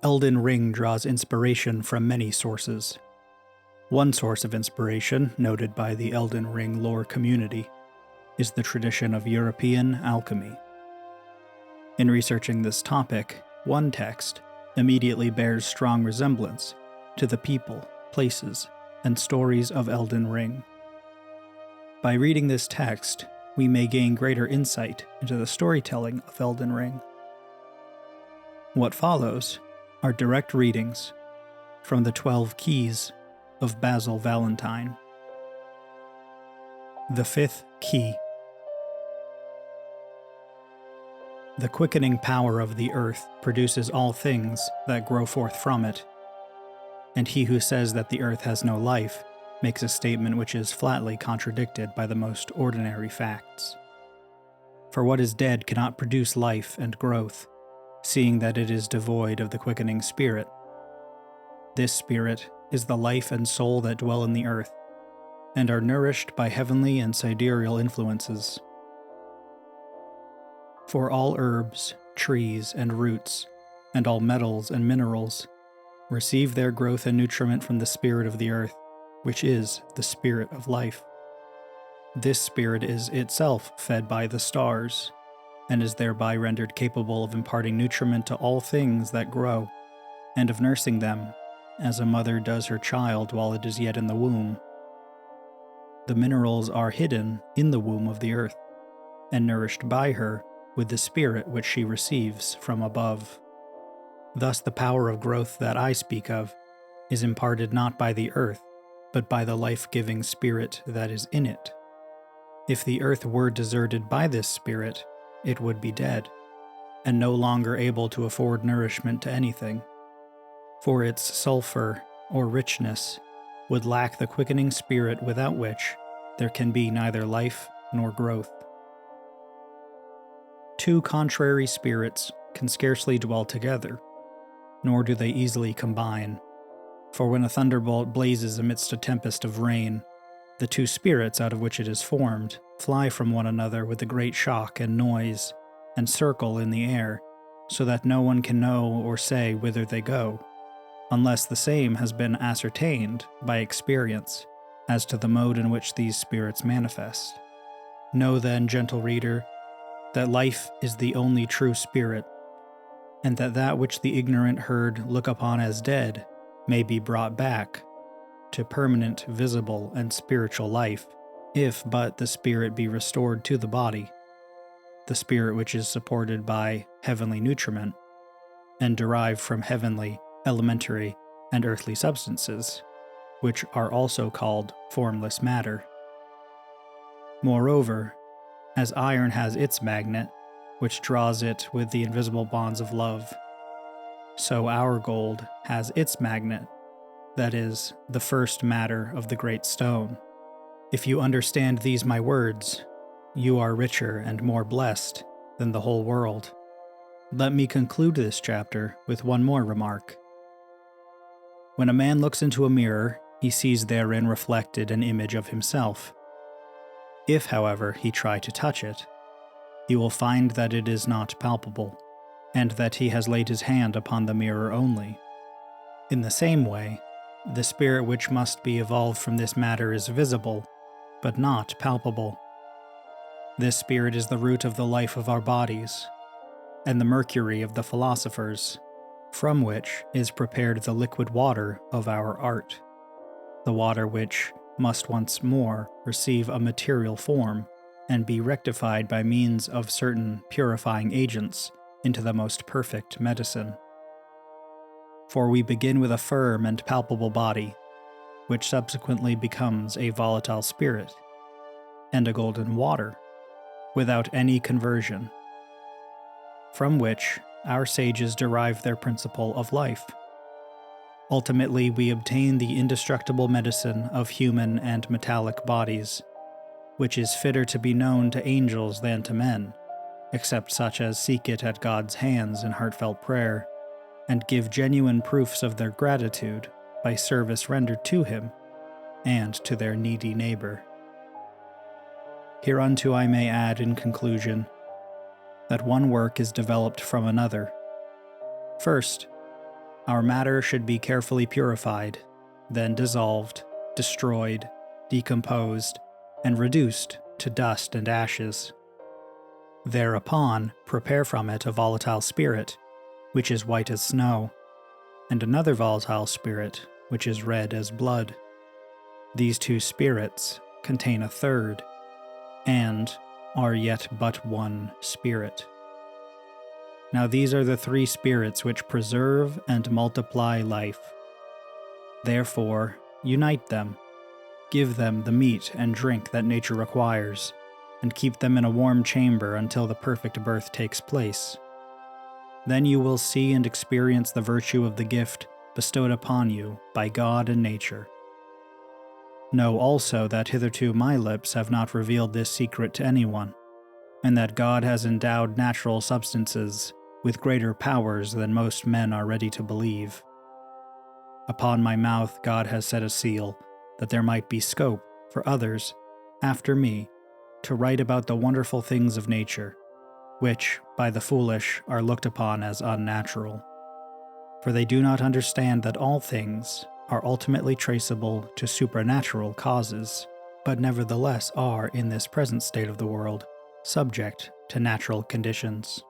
Elden Ring draws inspiration from many sources. One source of inspiration, noted by the Elden Ring lore community, is the tradition of European alchemy. In researching this topic, one text immediately bears strong resemblance to the people, places, and stories of Elden Ring. By reading this text, we may gain greater insight into the storytelling of Elden Ring. What follows are direct readings from the 12 Keys of Basil Valentine. The fifth key. The quickening power of the earth produces all things that grow forth from it, and he who says that the earth has no life makes a statement which is flatly contradicted by the most ordinary facts. For what is dead cannot produce life and growth, seeing that it is devoid of the quickening spirit. This spirit is the life and soul that dwell in the earth, and are nourished by heavenly and sidereal influences. For all herbs, trees, and roots, and all metals and minerals, receive their growth and nutriment from the spirit of the earth, which is the spirit of life. This spirit is itself fed by the stars, and is thereby rendered capable of imparting nutriment to all things that grow, and of nursing them, as a mother does her child while it is yet in the womb. The minerals are hidden in the womb of the earth, and nourished by her with the spirit which she receives from above. Thus the power of growth that I speak of is imparted not by the earth, but by the life-giving spirit that is in it. If the earth were deserted by this spirit, it would be dead, and no longer able to afford nourishment to anything, for its sulfur or richness would lack the quickening spirit without which there can be neither life nor growth. Two contrary spirits can scarcely dwell together, nor do they easily combine, for when a thunderbolt blazes amidst a tempest of rain, the two spirits out of which it is formed fly from one another with a great shock and noise, and circle in the air, so that no one can know or say whither they go, unless the same has been ascertained by experience as to the mode in which these spirits manifest. Know then, gentle reader, that life is the only true spirit, and that which the ignorant herd look upon as dead may be brought back to permanent, visible, and spiritual life, if but the spirit be restored to the body, the spirit which is supported by heavenly nutriment, and derived from heavenly, elementary, and earthly substances, which are also called formless matter. Moreover, as iron has its magnet, which draws it with the invisible bonds of love, so our gold has its magnet, that is, the first matter of the great stone. If you understand these my words, you are richer and more blessed than the whole world. Let me conclude this chapter with one more remark. When a man looks into a mirror, he sees therein reflected an image of himself. If, however, he try to touch it, he will find that it is not palpable, and that he has laid his hand upon the mirror only. In the same way, the spirit which must be evolved from this matter is visible, but not palpable. This spirit is the root of the life of our bodies, and the mercury of the philosophers, from which is prepared the liquid water of our art, the water which must once more receive a material form and be rectified by means of certain purifying agents into the most perfect medicine. For we begin with a firm and palpable body, which subsequently becomes a volatile spirit, and a golden water, without any conversion, from which our sages derive their principle of life. Ultimately, we obtain the indestructible medicine of human and metallic bodies, which is fitter to be known to angels than to men, except such as seek it at God's hands in heartfelt prayer, and give genuine proofs of their gratitude by service rendered to him and to their needy neighbor. Hereunto I may add in conclusion that one work is developed from another. First, Our matter should be carefully purified, then dissolved, destroyed, decomposed, and reduced to dust and ashes. Thereupon, prepare from it a volatile spirit, which is white as snow, and another volatile spirit, which is red as blood. These two spirits contain a third, and are yet but one spirit. Now these are the three spirits which preserve and multiply life. Therefore, unite them, give them the meat and drink that nature requires, and keep them in a warm chamber until the perfect birth takes place. Then you will see and experience the virtue of the gift bestowed upon you by God and nature. Know also that hitherto my lips have not revealed this secret to anyone, and that God has endowed natural substances with greater powers than most men are ready to believe. Upon my mouth God has set a seal, that there might be scope for others, after me, to write about the wonderful things of nature, which, by the foolish, are looked upon as unnatural. For they do not understand that all things are ultimately traceable to supernatural causes, but nevertheless are, in this present state of the world, subject to natural conditions.